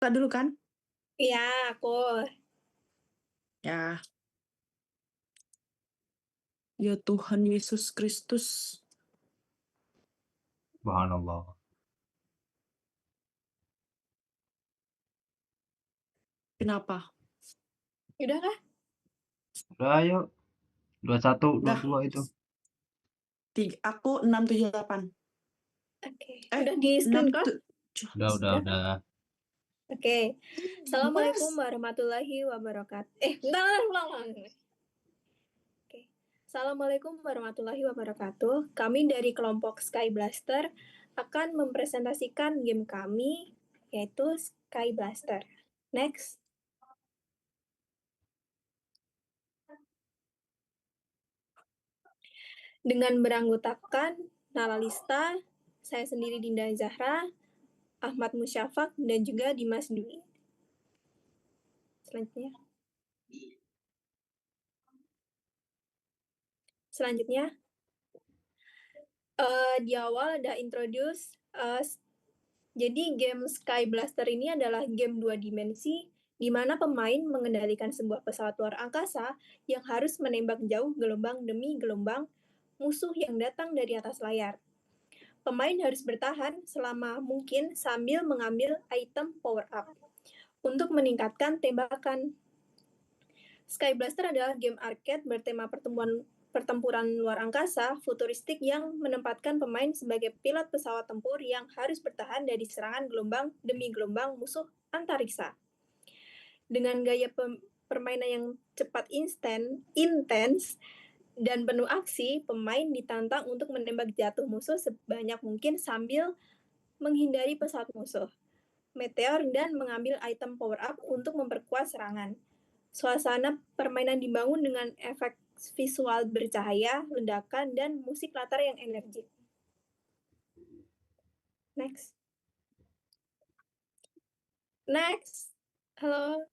Kakak dulu kan? Iya, aku. Ya. Ya Tuhan Yesus Kristus. Subhanallah. Kenapa? Udah kah? Udah ayo. 21, Dah. 22 itu. Aku 678. Oke. Udah di 6, screenshot? Udah. Oke. Assalamualaikum warahmatullahi wabarakatuh. Ulang. Oke. Assalamualaikum warahmatullahi wabarakatuh. Kami dari kelompok Sky Blaster akan mempresentasikan game kami, yaitu Sky Blaster. Next. Dengan beranggotakan Nala Lista, saya sendiri Dinda Zahra, Ahmad Musyafak, dan juga Dimas Dwi. Selanjutnya, di awal ada introduce. Jadi game Sky Blaster ini adalah game 2 dimensi di mana pemain mengendalikan sebuah pesawat luar angkasa yang harus menembak jauh gelombang demi gelombang musuh yang datang dari atas layar. Pemain harus bertahan selama mungkin sambil mengambil item power up untuk meningkatkan tembakan. Sky Blaster adalah game arcade bertema pertempuran luar angkasa futuristik yang menempatkan pemain sebagai pilot pesawat tempur yang harus bertahan dari serangan gelombang demi gelombang musuh antariksa. Dengan gaya permainan yang cepat intens, dan penuh aksi, pemain ditantang untuk menembak jatuh musuh sebanyak mungkin sambil menghindari pesawat musuh, meteor, dan mengambil item power up untuk memperkuat serangan. Suasana permainan dibangun dengan efek visual bercahaya, ledakan, dan musik latar yang energik. Next. Halo.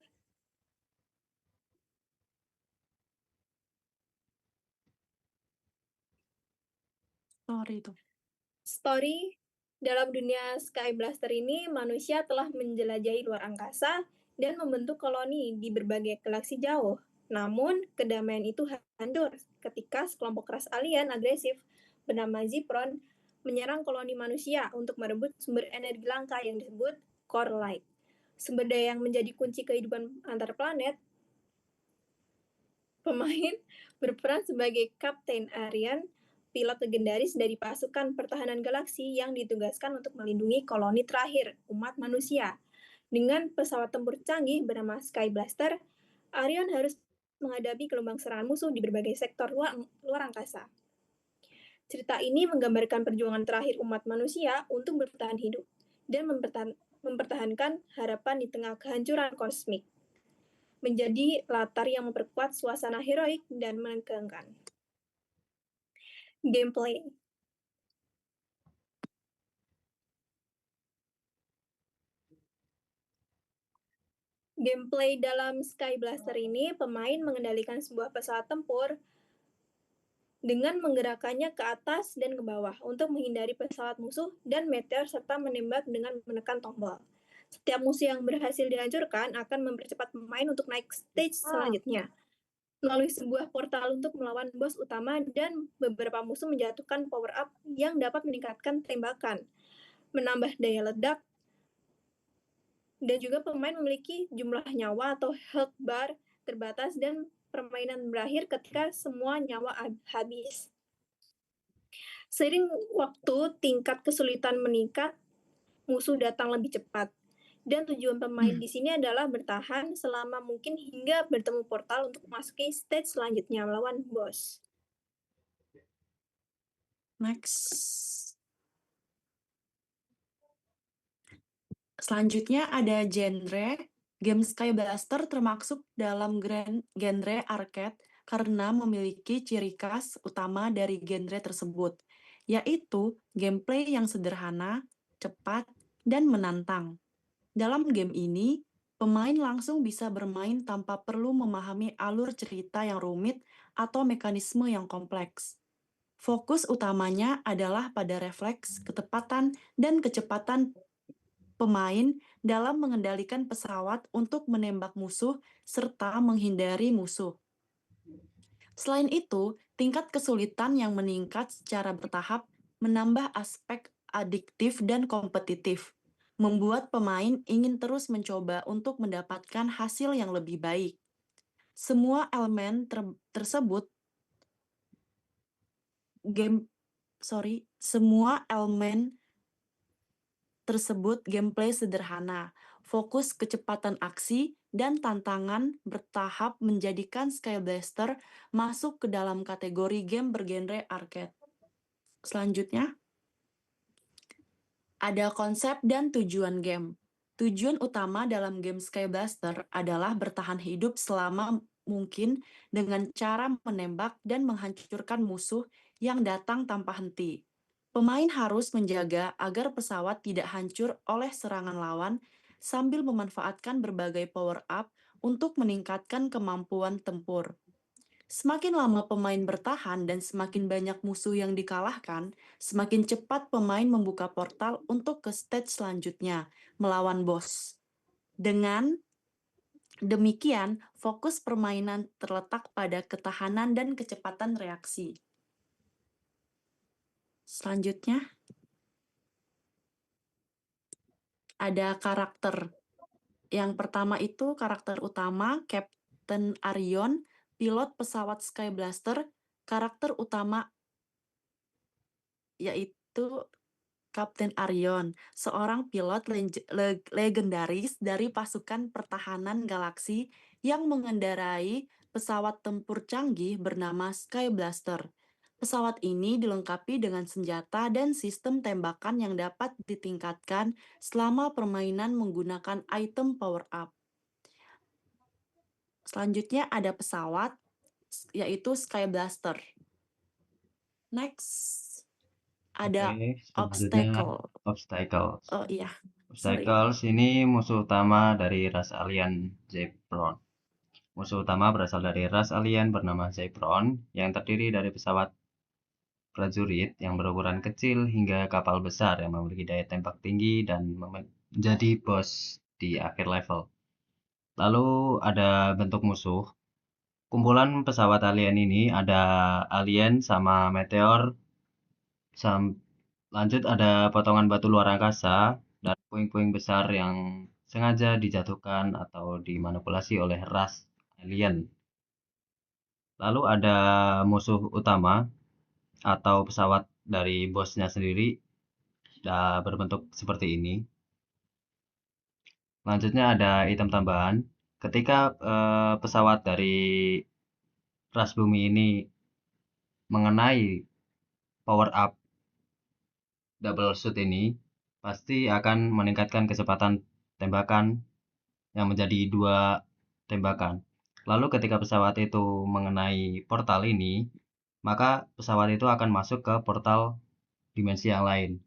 Story. Dalam dunia Sky Blaster ini, manusia telah menjelajahi luar angkasa dan membentuk koloni di berbagai galaksi jauh. Namun, kedamaian itu hancur ketika sekelompok ras alien agresif bernama Zipron menyerang koloni manusia untuk merebut sumber energi langka yang disebut Core Light. Sumber daya yang menjadi kunci kehidupan antar planet. Pemain berperan sebagai Kapten Arian, pilot legendaris dari pasukan pertahanan galaksi yang ditugaskan untuk melindungi koloni terakhir, umat manusia. Dengan pesawat tempur canggih bernama Sky Blaster, Arian harus menghadapi gelombang serangan musuh di berbagai sektor luar angkasa. Cerita ini menggambarkan perjuangan terakhir umat manusia untuk bertahan hidup dan mempertahankan harapan di tengah kehancuran kosmik. Menjadi latar yang memperkuat suasana heroik dan menegangkan. Gameplay. Gameplay dalam Sky Blaster ini, pemain mengendalikan sebuah pesawat tempur dengan menggerakkannya ke atas dan ke bawah untuk menghindari pesawat musuh dan meteor serta menembak dengan menekan tombol. Setiap musuh yang berhasil dihancurkan akan mempercepat pemain untuk naik stage selanjutnya melalui sebuah portal untuk melawan bos utama dan beberapa musuh menjatuhkan power up yang dapat meningkatkan tembakan, menambah daya ledak, dan juga pemain memiliki jumlah nyawa atau health bar terbatas dan permainan berakhir ketika semua nyawa habis. Seiring waktu, tingkat kesulitan meningkat, musuh datang lebih cepat. Dan tujuan pemain di sini adalah bertahan selama mungkin hingga bertemu portal untuk memasuki stage selanjutnya melawan bos. Next. Selanjutnya ada genre. Game Sky Blaster termasuk dalam genre arcade karena memiliki ciri khas utama dari genre tersebut, yaitu gameplay yang sederhana, cepat, dan menantang. Dalam game ini, pemain langsung bisa bermain tanpa perlu memahami alur cerita yang rumit atau mekanisme yang kompleks. Fokus utamanya adalah pada refleks, ketepatan, dan kecepatan pemain dalam mengendalikan pesawat untuk menembak musuh serta menghindari musuh. Selain itu, tingkat kesulitan yang meningkat secara bertahap menambah aspek adiktif dan kompetitif, membuat pemain ingin terus mencoba untuk mendapatkan hasil yang lebih baik. Semua elemen tersebut game semua elemen tersebut gameplay sederhana, fokus kecepatan aksi, dan tantangan bertahap menjadikan Skyblaster masuk ke dalam kategori game bergenre arcade. Selanjutnya, ada konsep dan tujuan game. Tujuan utama dalam game Skyblaster adalah bertahan hidup selama mungkin dengan cara menembak dan menghancurkan musuh yang datang tanpa henti. Pemain harus menjaga agar pesawat tidak hancur oleh serangan lawan sambil memanfaatkan berbagai power-up untuk meningkatkan kemampuan tempur. Semakin lama pemain bertahan dan semakin banyak musuh yang dikalahkan, semakin cepat pemain membuka portal untuk ke stage selanjutnya, melawan bos. Dengan demikian, fokus permainan terletak pada ketahanan dan kecepatan reaksi. Selanjutnya, ada karakter. Yang pertama itu karakter utama, Captain Arion, pilot pesawat Skyblaster. Karakter utama yaitu Kapten Arion, seorang pilot legendaris dari pasukan pertahanan galaksi yang mengendarai pesawat tempur canggih bernama Skyblaster. Pesawat ini dilengkapi dengan senjata dan sistem tembakan yang dapat ditingkatkan selama permainan menggunakan item power-up. Selanjutnya ada pesawat, yaitu Skyblaster. Next, ada Oke, selanjutnya obstacle. obstacles. Oh iya, sorry. Obstacles ini musuh utama dari ras alien Zepron. Musuh utama berasal dari ras alien bernama Zepron yang terdiri dari pesawat prajurit yang berukuran kecil hingga kapal besar yang memiliki daya tembak tinggi dan menjadi bos di akhir level. Lalu ada bentuk musuh. Kumpulan pesawat alien ini ada alien sama meteor, lanjut ada potongan batu luar angkasa dan puing-puing besar yang sengaja dijatuhkan atau dimanipulasi oleh ras alien. Lalu ada musuh utama atau pesawat dari bosnya sendiri berbentuk seperti ini. Selanjutnya ada item tambahan. Ketika pesawat dari ras bumi ini mengenai power up double shoot ini, pasti akan meningkatkan kecepatan tembakan yang menjadi 2 tembakan. Lalu ketika pesawat itu mengenai portal ini, maka pesawat itu akan masuk ke portal dimensi yang lain.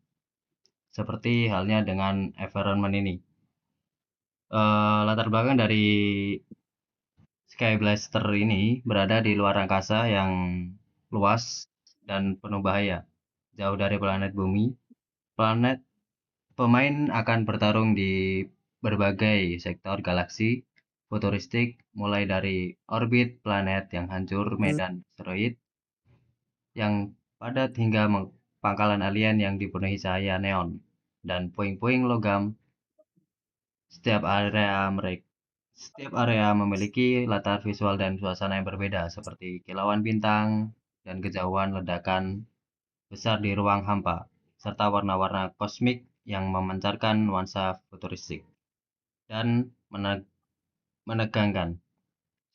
Seperti halnya dengan environment ini. Latar belakang dari Sky Blaster ini berada di luar angkasa yang luas dan penuh bahaya, jauh dari planet bumi. Pemain akan bertarung di berbagai sektor galaksi futuristik, mulai dari orbit planet yang hancur, medan asteroid yang padat hingga pangkalan alien yang dipenuhi cahaya neon dan puing-puing logam. Setiap area memiliki latar visual dan suasana yang berbeda, seperti kilauan bintang dan kejauhan ledakan besar di ruang hampa, serta warna-warna kosmik yang memancarkan nuansa futuristik dan menegangkan.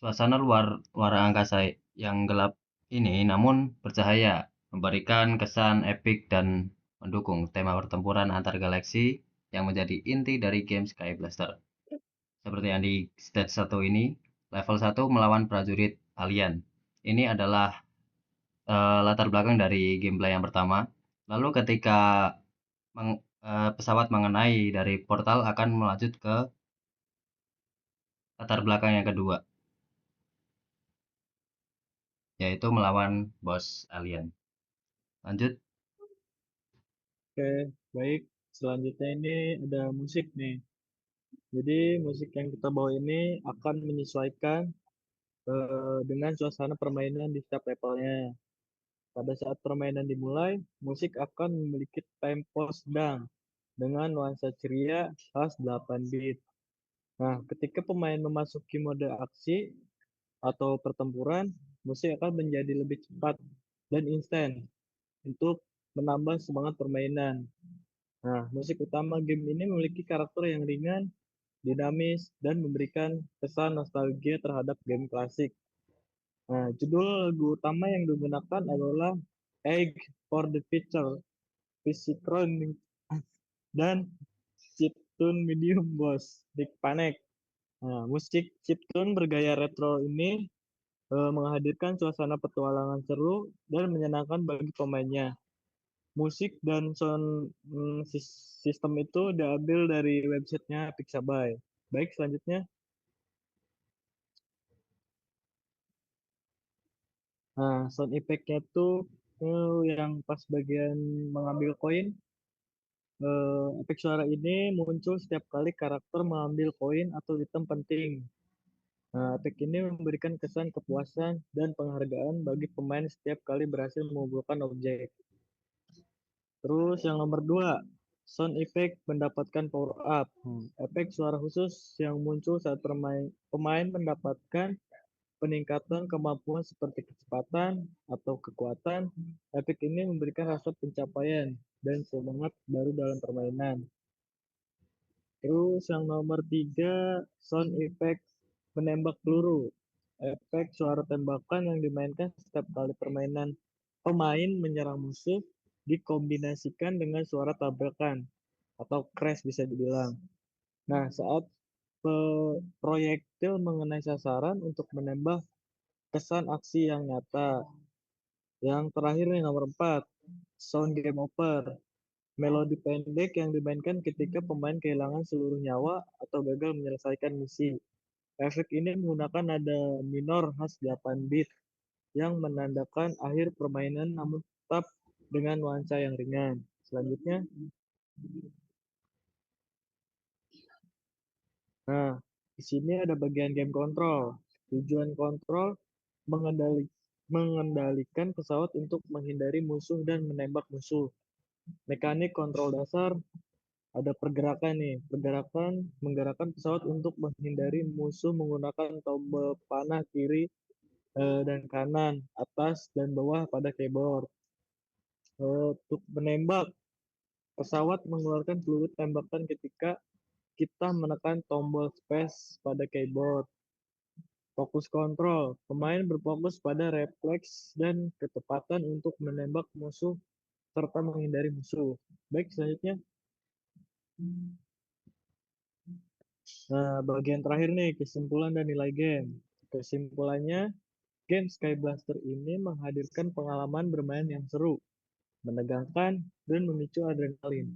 Suasana luar angkasa yang gelap ini namun bercahaya, memberikan kesan epik dan mendukung tema pertempuran antar galaksi yang menjadi inti dari game Sky Blaster. Seperti yang di stage 1 ini, level 1 melawan prajurit alien. Ini adalah latar belakang dari gameplay yang pertama. Lalu ketika pesawat mengenai dari portal akan melanjut ke latar belakang yang kedua, yaitu melawan bos alien. Lanjut. Oke, baik. Selanjutnya ini ada musik nih. Jadi musik yang kita bawa ini akan menyesuaikan dengan suasana permainan di setiap levelnya. Pada saat permainan dimulai, musik akan memiliki tempo sedang dengan nuansa ceria khas 8 bit. Nah, ketika pemain memasuki mode aksi atau pertempuran, musik akan menjadi lebih cepat dan instan untuk menambah semangat permainan. Nah, musik utama game ini memiliki karakter yang ringan, dinamis, dan memberikan kesan nostalgia terhadap game klasik. Nah, judul lagu utama yang digunakan adalah Egg for the Future, Psychronic, dan chiptune Medium Boss, Big Panic. Nah, musik chiptune bergaya retro ini menghadirkan suasana petualangan seru dan menyenangkan bagi pemainnya. Musik dan sound sistem itu diambil dari websitenya Pixabay. Baik, selanjutnya. Nah, sound effect-nya tuh yang pas bagian mengambil koin, efek suara ini muncul setiap kali karakter mengambil koin atau item penting. Nah, efek ini memberikan kesan kepuasan dan penghargaan bagi pemain setiap kali berhasil mengumpulkan objek. Terus yang nomor 2, sound effect mendapatkan power up. Efek suara khusus yang muncul saat pemain mendapatkan peningkatan kemampuan seperti kecepatan atau kekuatan. Efek ini memberikan rasa pencapaian dan semangat baru dalam permainan. Terus yang nomor 3, sound effect menembak peluru. Efek suara tembakan yang dimainkan setiap kali pemain menyerang musuh dikombinasikan dengan suara tabrakan atau crash bisa dibilang. Nah, saat proyektil mengenai sasaran untuk menembak kesan aksi yang nyata. Yang terakhir nih nomor 4, sound game over. Melodi pendek yang dimainkan ketika pemain kehilangan seluruh nyawa atau gagal menyelesaikan misi. Efek ini menggunakan nada minor khas 8 bit yang menandakan akhir permainan namun tetap dengan nuansa yang ringan. Selanjutnya. Nah, di sini ada bagian game control. Tujuan kontrol mengendalikan pesawat untuk menghindari musuh dan menembak musuh. Mekanik kontrol dasar ada pergerakan nih. Menggerakkan pesawat untuk menghindari musuh menggunakan tombol panah kiri dan kanan, atas dan bawah pada keyboard. Untuk menembak, pesawat mengeluarkan peluru tembakan ketika kita menekan tombol space pada keyboard. Fokus kontrol, pemain berfokus pada refleks dan ketepatan untuk menembak musuh serta menghindari musuh. Baik, selanjutnya. Nah, bagian terakhir nih, kesimpulan dan nilai game. Kesimpulannya, game Sky Blaster ini menghadirkan pengalaman bermain yang seru, menegangkan, dan memicu adrenalin.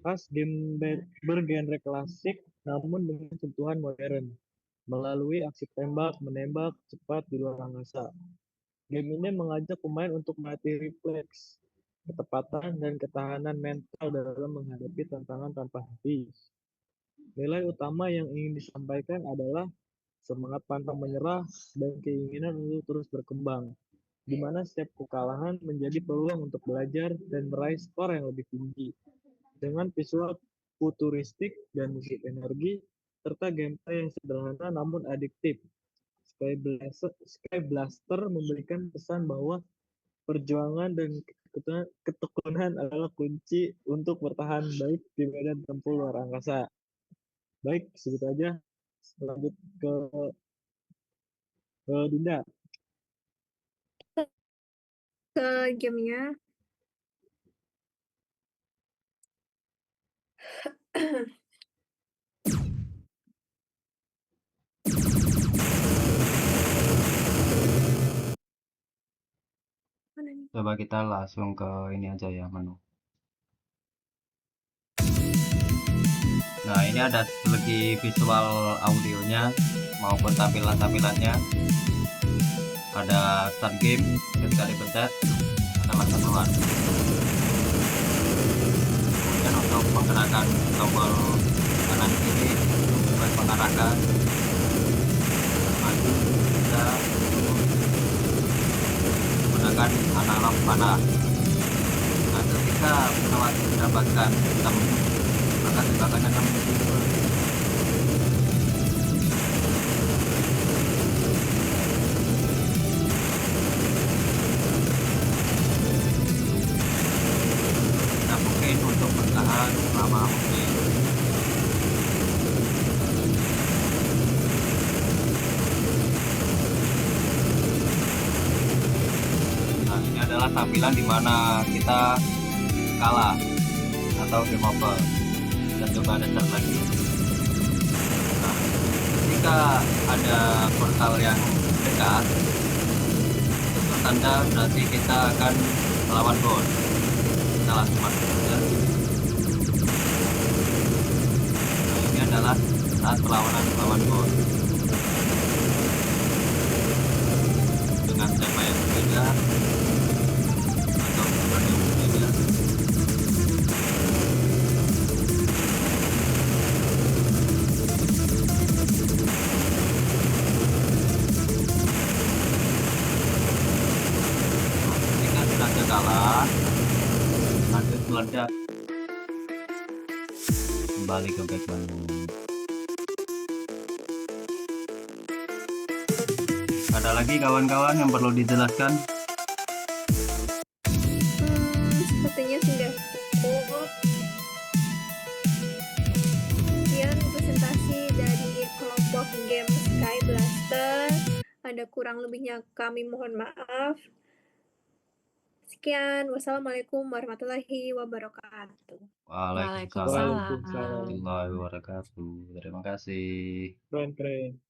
Khas game bergenre klasik namun dengan sentuhan modern, melalui aksi tembak, menembak cepat di luar angkasa. Game ini mengajak pemain untuk melatih refleks, ketepatan, dan ketahanan mental dalam menghadapi tantangan tanpa habis. Nilai utama yang ingin disampaikan adalah semangat pantang menyerah dan keinginan untuk terus berkembang, di mana setiap kekalahan menjadi peluang untuk belajar dan meraih skor yang lebih tinggi. Dengan visual futuristik dan musik energi, serta gameplay yang sederhana namun adiktif, Sky Blaster memberikan pesan bahwa perjuangan dan ketekunan adalah kunci untuk bertahan baik di medan tempur luar angkasa. Baik, segitu aja. Lanjut ke Dinda. Ke gamenya. Coba kita langsung ke ini aja ya, menu. Nah, ini ada segi visual audionya maupun tampilannya. Ada start game, ketika dipencet ada masa keluar. kemudian untuk menggerakkan tombol kanan kiri buat mengarahkan maju bisa menggunakan analog panah. Nah, ketika pesawat mendapatkan hitam, maka tembakannya akan mundur. Nah, mungkin untuk bertahan selama mungkin nah, ini adalah tampilan di mana kita kalah atau game over. Kita coba restart lagi. Nah, ketika ada portal yang dekat, itu tanda berarti kita akan melawan bot. Kita langsung masuk saja. Nah, ini adalah saat perlawanan melawan bot dengan tema yang berbeda atau ukuran yang berbeda. Ketika sudah kalah, lanjut meledak kembali ke back Bandung. Ada lagi kawan-kawan yang perlu dijelaskan? Sepertinya sudah cukup. Sekian presentasi dari kelompok game Sky Blaster. Ada kurang lebihnya kami mohon maaf. Sekian, wassalamualaikum warahmatullahi wabarakatuh. Waalaikumsalam Waalaikumsalam. Waalaikumsalam. warahmatullahi wabarakatuh. Terima kasih. Keren.